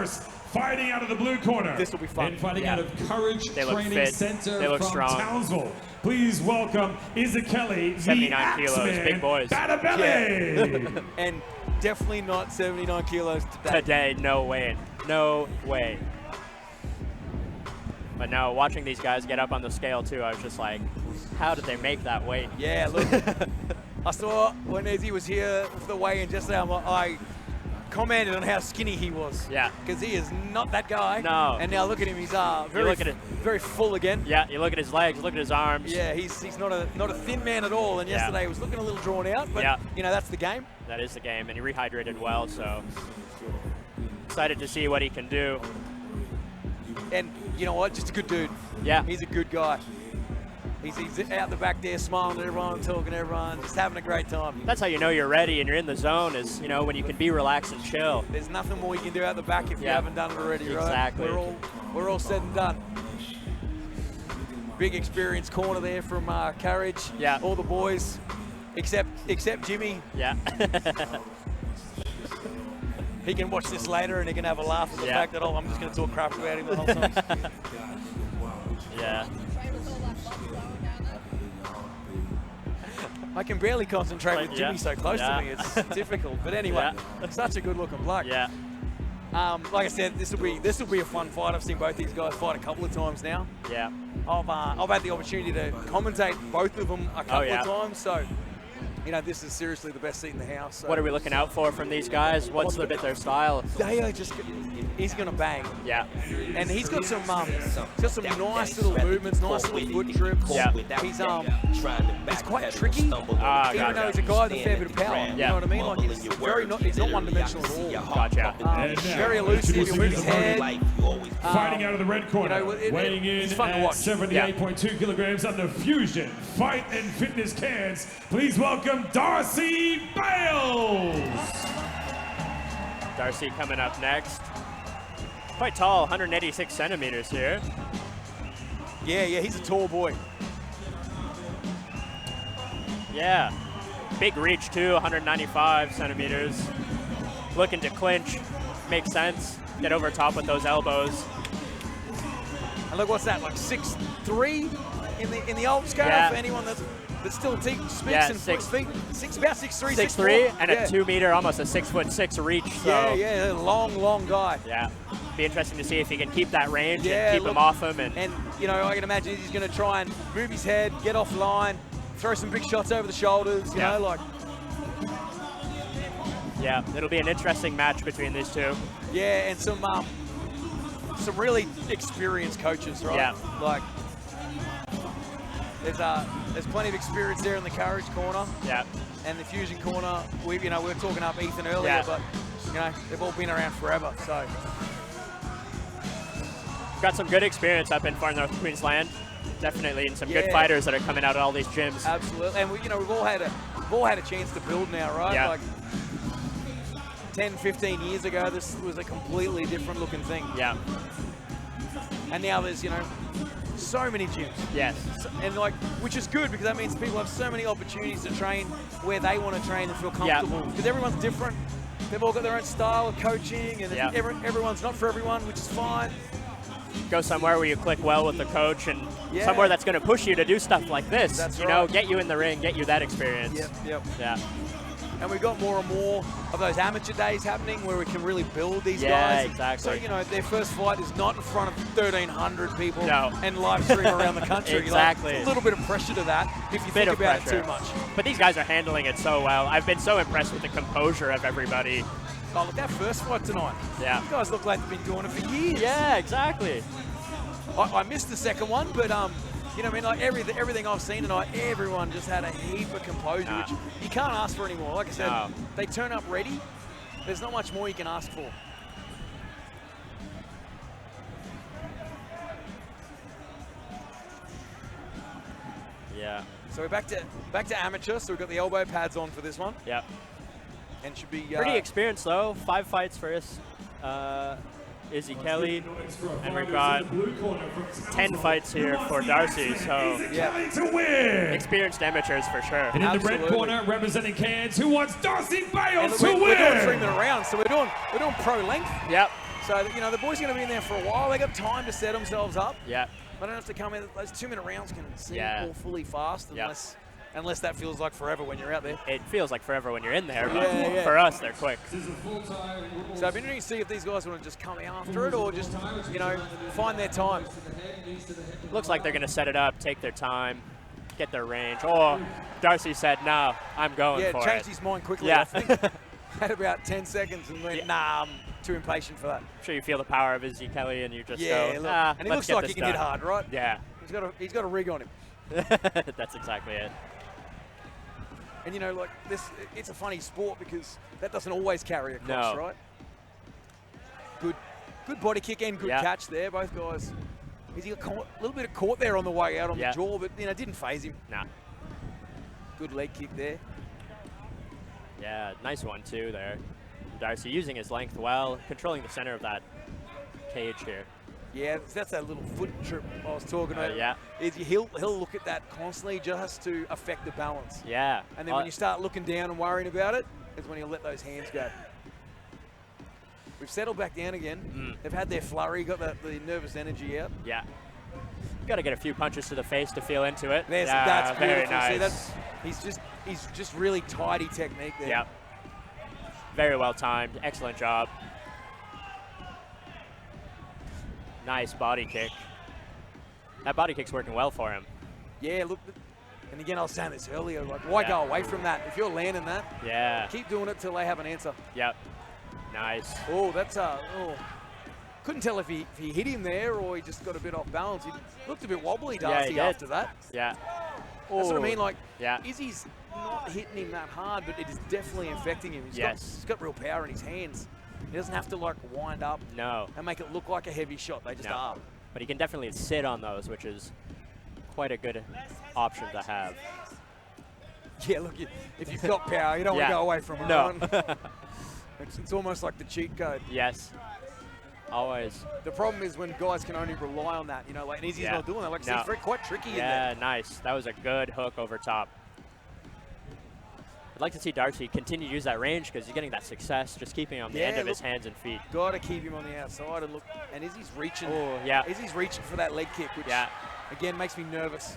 first, fighting out of the blue corner. This will be fun. And fighting out of Courage Training fit. Center They look from strong. Townsville. Please welcome Isikeli, 79 kilos, big boys. Batibalei. Yeah. And definitely not 79 kilos today. Today, no way. No way. But no, watching these guys get up on the scale too, I was just like, how did they make that weight? Yeah, look. I saw when Izzy was here for the weigh-in just now, I commented on how skinny he was. Yeah. Because he is not that guy. No. And now look at him, he's very full again. Yeah, you look at his legs, look at his arms. Yeah, he's not a thin man at all. And yesterday he was looking a little drawn out, but you know, that's the game. That is the game, and he rehydrated well, so excited to see what he can do. And you know what, just a good dude. Yeah. He's a good guy. He's out the back there smiling at everyone, talking to everyone, just having a great time. That's how you know you're ready and you're in the zone is, you know, when you can be relaxed and chill. There's nothing more you can do out the back if you haven't done it already, right? Exactly. We're all said and done. Big experience corner there from Courage. Yeah. All the boys, except Jimmy. Yeah. He can watch this later and he can have a laugh at the fact that, oh, I'm just going to talk crap about him the whole time. Yeah. I can barely concentrate with Jimmy so close to me. It's difficult. But anyway, such a good-looking bloke. Yeah. Like I said, this will be a fun fight. I've seen both these guys fight a couple of times now. Yeah. I've had the opportunity to commentate both of them a couple of times. So, you know, this is seriously the best seat in the house. So. What are we looking out for from these guys? What's a bit their style? They are just, he's going to bang. Yeah. And he's got some nice little movements, nice little foot trips. Yeah. He's quite tricky, even though he's a guy with a fair bit of power. You know what I mean? Like he's not one-dimensional at all. Gotcha. Very elusive, he'll move his head. Fighting out of the red corner, you know, weighing in at 78.2 kilograms under Fusion Fight and Fitness Cairns. Please welcome Darcy Bayles. Darcy coming up next. Quite tall, 186 centimeters here. Yeah, he's a tall boy. Yeah, big reach too, 195 centimeters. Looking to clinch, makes sense. Get over top with those elbows. And look, what's that, like 6'3" in the old scale for anyone that still speaks and feet? About 6'3", 6'3", and a 2 meter, almost a 6'6" reach. So. Yeah, long guy. Yeah, be interesting to see if he can keep that range and keep him off him. And you know, I can imagine he's going to try and move his head, get off line, throw some big shots over the shoulders. You know, like. Yeah, it'll be an interesting match between these two. Yeah, and some really experienced coaches, right? Yeah. Like, there's plenty of experience there in the Courage corner. Yeah. And the Fusion corner. We were talking up Ethan earlier, but you know, they've all been around forever. So. Got some good experience up in far North Queensland. Definitely, and some good fighters that are coming out of all these gyms. Absolutely, and we've all had a chance to build now, right? Yeah. Like 10, 15 years ago, this was a completely different looking thing. Yeah. And now there's, you know, so many gyms. Yes. And like, which is good because that means people have so many opportunities to train where they want to train and feel comfortable. Because everyone's different. They've all got their own style of coaching, and everyone's not for everyone, which is fine. Go somewhere where you click well with the coach, and somewhere that's going to push you to do stuff like this. That's you know, get you in the ring, get you that experience. Yep. Yeah. And we've got more and more of those amateur days happening where we can really build these guys. Yeah, exactly. So, you know, their first fight is not in front of 1,300 people no. and live stream around the country. Exactly. Like, a little bit of pressure to that if you think about it too much. But these guys are handling it so well. I've been so impressed with the composure of everybody. Oh, look, that first fight tonight. Yeah. These guys look like they've been doing it for years. Yeah, exactly. I missed the second one, but you know, I mean, like everything I've seen tonight, everyone just had a heap of composure, which you can't ask for anymore. Like I said, they turn up ready. There's not much more you can ask for. Yeah. So we're back to amateur. So we've got the elbow pads on for this one. Yeah. And should be pretty experienced though. 5 fights for Isikeli, and we've got 10 fights here for Darcy, so experienced amateurs for sure. And in the red corner, representing Cairns, who wants Darcy Bayles to win? We're doing 3-minute rounds, so we're doing pro length. Yep. So, you know, the boys are going to be in there for a while. They got time to set themselves up. Yeah. They don't have to come in. Those 2-minute rounds can seem awfully fast unless that feels like forever when you're out there. It feels like forever when you're in there, but for us, they're quick. So it'd be interesting to see if these guys want to just come after it or just, you know, find their time. Looks like they're going to set it up, take their time, get their range. Or Darcy said, no, I'm going for it. Yeah, changed his mind quickly, Yeah. I think. Had about 10 seconds and went, nah, I'm too impatient for that. I'm sure you feel the power of Isikeli and you just go, look, ah, and he looks like he can hit hard, right? Yeah. He's got a rig on him. That's exactly it. And, you know, like, it's a funny sport because that doesn't always carry across, right? Good body kick and good catch there, both guys. He got a little bit of caught there on the way out on the jaw, but, you know, didn't phase him. Nah. Good leg kick there. Yeah, nice one, too, there. Darcy using his length well, controlling the center of that cage here. Yeah, that's that little foot trip I was talking about. Yeah. He'll look at that constantly just to affect the balance. Yeah. And then when you start looking down and worrying about it, is when he'll let those hands go. We've settled back down again. They've had their flurry, got the nervous energy out. Yeah. Got to get a few punches to the face to feel into it. That's very beautiful. nice. See, he's just really tidy technique there. Yeah. Very well timed. Excellent job. Nice body kick. That body kick's working well for him. Yeah, look. And again, I was saying this earlier, like, why go away from that? If you're landing that, keep doing it till they have an answer. Yep. Nice. Oh, that's couldn't tell if he hit him there or he just got a bit off balance. He looked a bit wobbly, Darcy, after that. Yeah. That's what I mean, like, yeah. Izzy's not hitting him that hard, but it is definitely infecting him. He's got real power in his hands. He doesn't have to, like, wind up and make it look like a heavy shot. They just are. But he can definitely sit on those, which is quite a good option to have. Yeah, look, if you've got power, you don't want to go away from it. No. It's almost like the cheat code. Yes. Always. The problem is when guys can only rely on that, you know, like, and Izzy's not doing that. Like, it's quite tricky in there. Yeah, nice. That was a good hook over top. I'd like to see Darcy continue to use that range because he's getting that success, just keeping him on the end of his hands and feet. Got to keep him on the outside and look. And Izzy's reaching. Oh, yeah. Izzy's reaching for that leg kick, which again makes me nervous.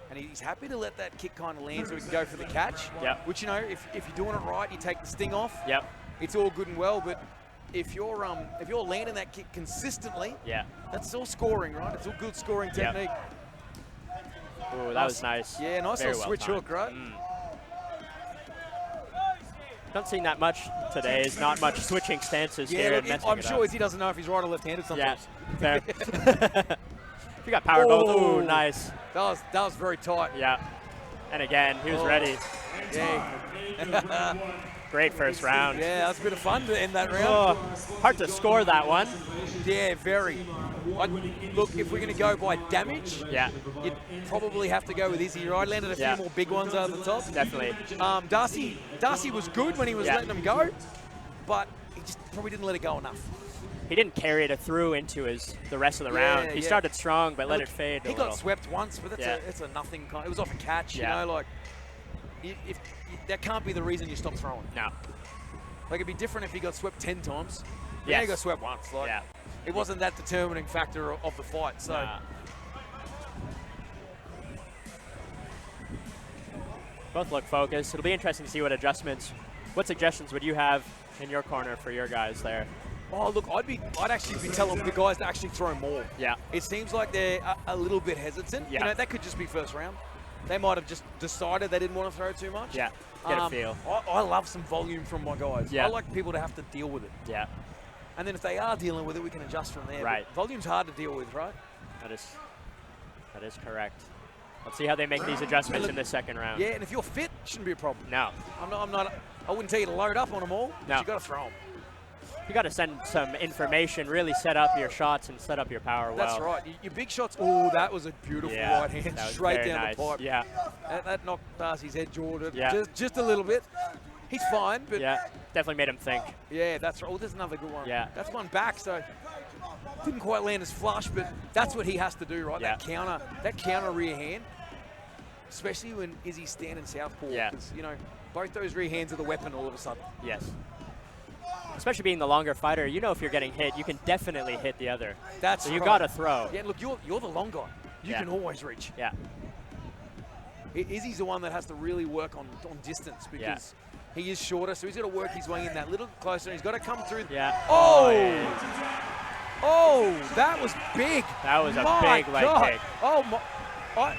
And he's happy to let that kick kind of land so he can go for the catch. Yep. Which, you know, if you're doing it right, you take the sting off. Yep. It's all good and well, but if you're landing that kick consistently, that's all scoring, right? It's all good scoring technique. Oh, that was nice. Yeah, nice little switch hook, right? Don't see that much today. There's not much switching stances here. Look, I'm sure Izzy doesn't know if he's right or left-handed sometimes. Yeah, fair. If you got power both. Oh, nice. That was very tight. Yeah. And again, he was ready. Yeah. Great first round. Yeah, that was a bit of fun to end that round. Oh, hard to score that one. Yeah, very. Look, if we're going to go by damage, you'd probably have to go with Izzy, right? Landed a few more big ones over the top. Definitely. Darcy was good when he was letting them go, but he just probably didn't let it go enough. He didn't carry it through into the rest of the round. He started strong, but let it fade a little. He got swept once, but that's a nothing kind. It was off a catch, you know, like, that can't be the reason you stop throwing. No. Like, it'd be different if he got swept 10 times. Yeah, he got swept once. Like, it wasn't that determining factor of the fight. So. Both look focused. It'll be interesting to see what suggestions would you have in your corner for your guys there? Oh, look, I'd actually be telling the guys to actually throw more. Yeah. It seems like they're a little bit hesitant. Yeah. You know, that could just be first round. They might have just decided they didn't want to throw too much. Yeah, get a feel. I love some volume from my guys. Yeah. I like people to have to deal with it. Yeah. And then if they are dealing with it, we can adjust from there. Right. But volume's hard to deal with, right? That is correct. Let's see how they make these adjustments in the second round. Yeah, and if you're fit, it shouldn't be a problem. No. I wouldn't tell you to load up on them all, but you got to throw them. You got to send some information, really set up your shots and set up your power well. That's right. Your big shots, that was a beautiful right hand straight down the pipe. Yeah. That knocked Darcy's head, Jordan. Yeah. Just a little bit. He's fine, but... Yeah, definitely made him think. Yeah, that's right. Oh, there's another good one. Yeah. That's one back, so didn't quite land as flush, but that's what he has to do, right? Yeah. That counter rear hand, especially when Izzy's standing southpaw. Yeah. Because, you know, both those rear hands are the weapon all of a sudden. Yes. especially being the longer fighter, you know if you're getting hit, you can definitely hit the other. That's so you right. got to throw. Yeah, look, you're the long guy. You can always reach. Yeah. Izzy's the one that has to really work on distance because he is shorter, so he's got to work his way in that little closer. He's got to come through. Yeah. Oh, that was big. That was a big leg kick. Oh, my.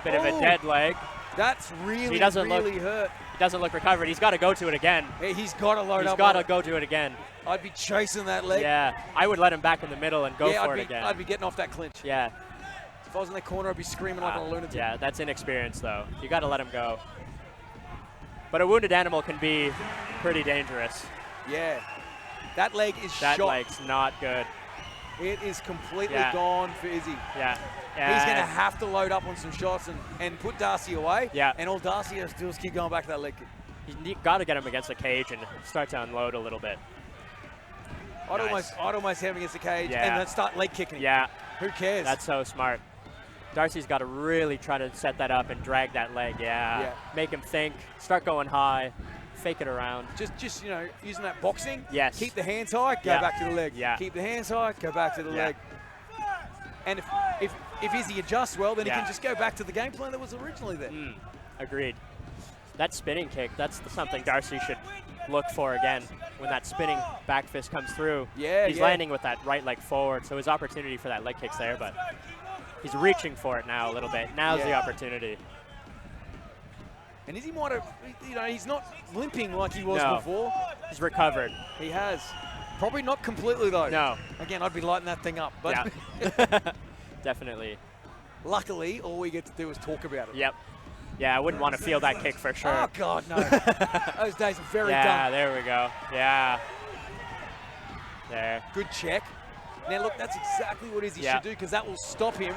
Bit of a dead leg. That's really, he doesn't really hurt. He doesn't look recovered. He's got to go to it again. Yeah, he's got to load up. He's got to go to it again. I'd be chasing that leg. Yeah, I would let him back in the middle and go for it again. I'd be getting off that clinch. Yeah. If I was in that corner, I'd be screaming like a lunatic. Yeah, that's inexperience, though. You got to let him go. But a wounded animal can be pretty dangerous. Yeah. That leg is shot. That leg's not good. It is completely gone for Izzy. Yeah. He's going to have to load up on some shots and put Darcy away. Yeah. And all Darcy has to do is keep going back to that leg kick. You got to get him against the cage and start to unload a little bit. I'd almost have him against the cage and then start leg kicking. Yeah. Who cares? That's so smart. Darcy's got to really try to set that up and drag that leg. Yeah. Make him think. Start going high. Fake it around. Just you know, using that boxing. Yes. Keep the hands high. Go back to the leg. Yeah. Keep the hands high. Go back to the leg. And if Izzy adjusts well, then he can just go back to the game plan that was originally there. Agreed. That spinning kick, that's something Darcy should look for again. When that spinning back fist comes through, he's landing with that right leg forward, so his opportunity for that leg kick's there, but he's reaching for it now a little bit. Now's the opportunity. And Izzy might have, you know, he's not limping like he was before. He's recovered. He has. Probably not completely, though. No. Again, I'd be lighting that thing up. But Definitely. Luckily, all we get to do is talk about it. Yep. Yeah, I wouldn't want to feel that kick for sure. Oh, God, no. Those days are very done. Yeah, there we go. Yeah. There. Good check. Now, look, that's exactly what Izzy should do because that will stop him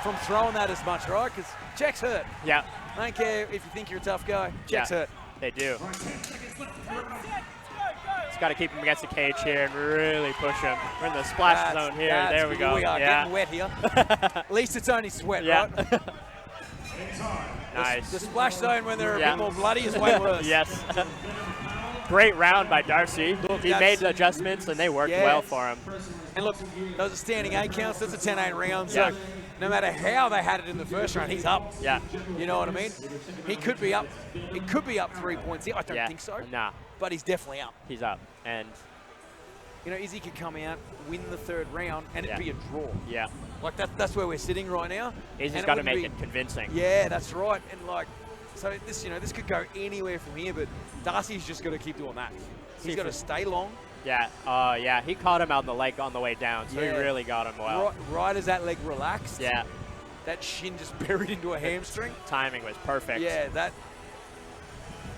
from throwing that as much, right? Because checks hurt. Yeah. I don't care if you think you're a tough guy. Checks hurt. They do. Just got to keep him against the cage here and really push him. We're in the splash zone here. There we go. We are getting wet here. At least it's only sweat, right? Nice. The splash zone when they're a bit more bloody is way worse. Yes. Great round by Darcy. He made the adjustments and they worked well for him. And look, those are standing 8 counts. That's a 10-8 round. So no matter how they had it in the first round, he's up. Yeah. You know what I mean? He could be up. It could be up 3 points here. I don't think so. Nah. But he's definitely up. He's up. And you know, Izzy could come out, win the 3rd round, and it'd be a draw. Yeah. Like that's where we're sitting right now. Izzy's got to make it convincing. Yeah, that's right. And like, so this, you know, this could go anywhere from here, but Darcy's just got to keep doing that. He's got to stay long. Yeah. Yeah. He caught him out the leg on the way down, so he really got him well. Right as that leg relaxed. Yeah. That shin just buried into a hamstring. Timing was perfect. Yeah, that.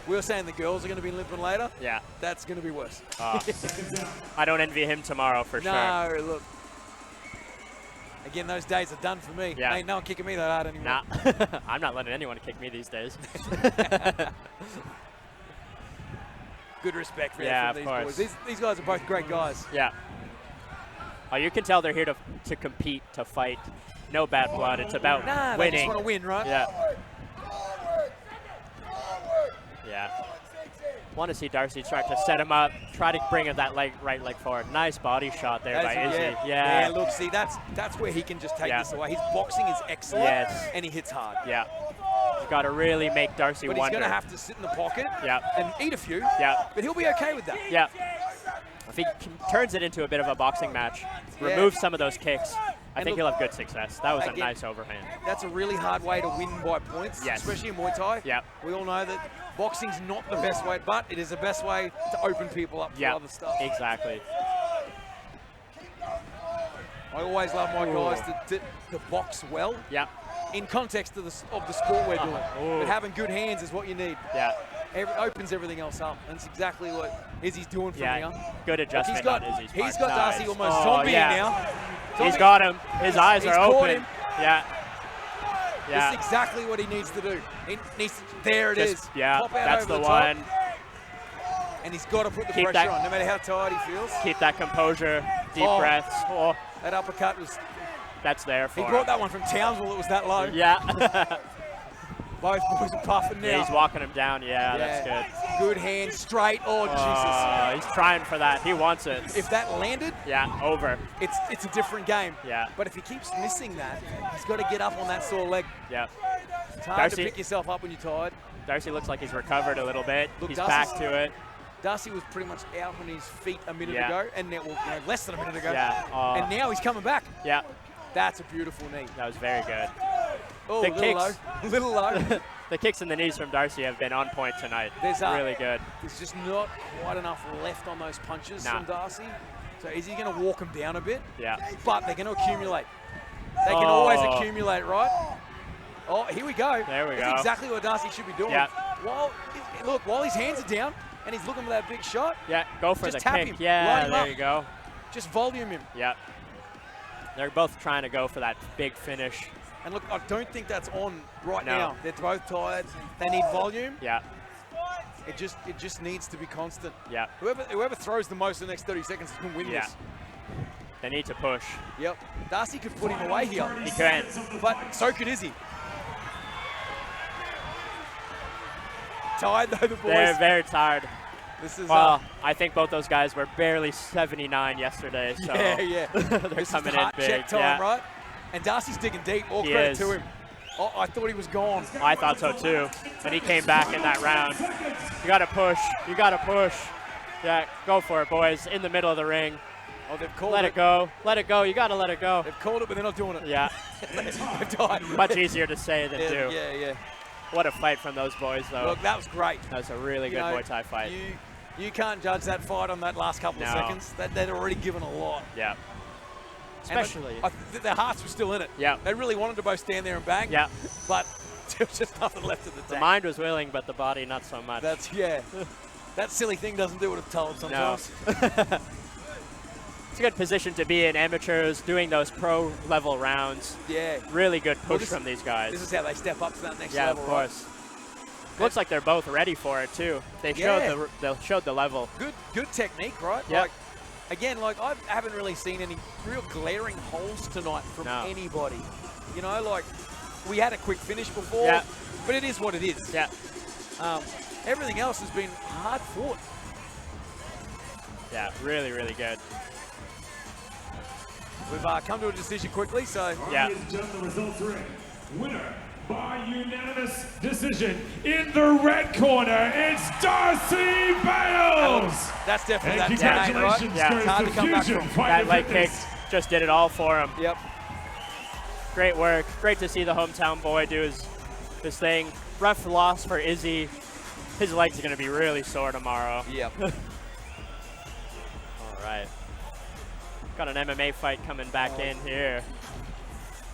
We were saying the girls are going to be limping later. Yeah. That's going to be worse. I don't envy him tomorrow for sure. No, look. Again, those days are done for me. Yeah. Ain't no one kicking me that hard anymore. Nah. I'm not letting anyone kick me these days. Good respect for of these course. boys. These guys are both great guys. Yeah. Oh, you can tell they're here to compete, to fight. No bad blood. It's about winning. They just want to win, right? Yeah. Yeah. Want to see Darcy try to set him up, try to bring that right leg forward. Nice body shot there by Izzy. Yeah, look, see, that's where he can just take this away. His boxing is excellent, and he hits hard. Yeah. He's got to really make Darcy wonder. But he's going to have to sit in the pocket and eat a few, but he'll be okay with that. Yeah. If he turns it into a bit of a boxing match, removes some of those kicks, I think he'll have good success. That was a nice overhand. That's a really hard way to win by points, especially in Muay Thai. Yeah. We all know that boxing's not the best way, but it is the best way to open people up for other stuff. Exactly. I always love my guys to box well. Yeah. In context of the sport we're doing. But having good hands is what you need. Yeah. Opens everything else up. And it's exactly what Izzy's doing from here. Good adjustment on Izzy's part. He's got Darcy almost zombieing now. He's got him. His eyes are open. Yeah. This is exactly what he needs to do. He needs to, there it is. Yeah, Pop out that's over the top. one. And he's got to put the pressure on, no matter how tired he feels. Keep that composure, deep breaths. Oh. That uppercut was... That's there for him. He brought that one from Townsville, it was that low. Yeah. Both boys are puffing now. Yeah, he's walking him down. Yeah, that's good. Good hand, straight. Oh, Jesus. he's trying for that. He wants it. If that landed, yeah, over. It's a different game. Yeah. But if he keeps missing that, he's got to get up on that sore leg. Yeah. It's hard to pick yourself up when you're tired. Darcy looks like he's recovered a little bit. Look, he's Darcy's back to it. Darcy was pretty much out on his feet a minute ago, and now, well, less than a minute ago. Yeah. And now he's coming back. Yeah. That's a beautiful knee. That was very good. Oh, the little kicks, low. Little low. The kicks and the knees from Darcy have been on point tonight. Really good. There's just not quite enough left on those punches from Darcy. So is he going to walk them down a bit? Yeah. But they're going to accumulate. They can always accumulate, right? Oh, here we go. There we go. That's exactly what Darcy should be doing. Yeah. While his hands are down and he's looking for that big shot. Yeah, go for just the tap kick. him. Yeah, there up. you go. Just volume him. Yeah. They're both trying to go for that big finish. And look, I don't think that's on now. They're both tired. They need volume. Yeah. It just needs to be constant. Yeah. Whoever throws the most in the next 30 seconds is going to win this. They need to push. Yep. Darcy could put him away here. He can. But so could Izzy. Tired though, the boys. They're very tired. This is I think both those guys were barely 79 yesterday. So yeah. they're this coming is the in heart big. check time, right? And Darcy's digging deep. All credit to him. Oh, I thought he was gone. I thought so too. But he came back in that round. You got to push. You got to push. Yeah, go for it, boys. In the middle of the ring. Oh, they've called it. Let it go. Let it go. You got to let it go. They've called it, but they're not doing it. Yeah. They've died. Much easier to say than do. Yeah. What a fight from those boys, though. Look, that was great. That was a really good Muay Thai fight. You can't judge that fight on that last couple of seconds. They'd already given a lot. Yeah. Especially. Their hearts were still in it. Yeah. They really wanted to both stand there and bang. Yeah. But there was just nothing left in the tank. The mind was willing, but the body not so much. That silly thing doesn't do what it's told sometimes. No. It's a good position to be in, amateurs, doing those pro-level rounds. Yeah. Really good push from these guys. This is how they step up to that next Yeah, level, of course. Right? Looks like they're both ready for it, too. They showed the level. Good technique, right? Yep. Like, again, like I haven't really seen any real glaring holes tonight from anybody. You know, like we had a quick finish before, but it is what it is. Yeah. Everything else has been hard fought. Yeah, really, really good. We've come to a decision quickly, so Ladies and gentlemen, the results are in. Winner by unanimous decision in the red corner, it's Darcy Bayles. That's definitely and that congratulations right? to It's hard to come back from. That leg kick just did it all for him. Yep. Great work. Great to see the hometown boy do his thing. Rough loss for Izzy. His legs are going to be really sore tomorrow. Yep. All right. Got an MMA fight coming back in here.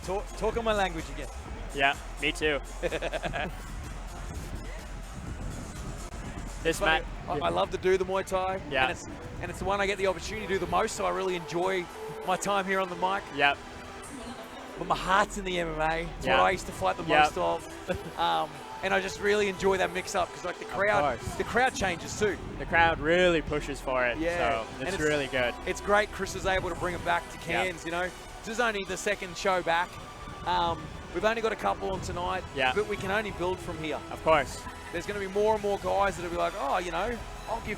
Talk on my language again. Yeah, me too. This match. I love to do the Muay Thai. Yeah. And it's the one I get the opportunity to do the most, so I really enjoy my time here on the mic. Yep. But my heart's in the MMA. It's what I used to fight the most of. And I just really enjoy that mix-up because like the crowd changes too. The crowd really pushes for it. Yeah. So it's really good. It's great Chris is able to bring it back to Cairns, you know. This is only the second show back. We've only got a couple on tonight, but we can only build from here. Of course. There's going to be more and more guys that will be like, oh, you know, I'll give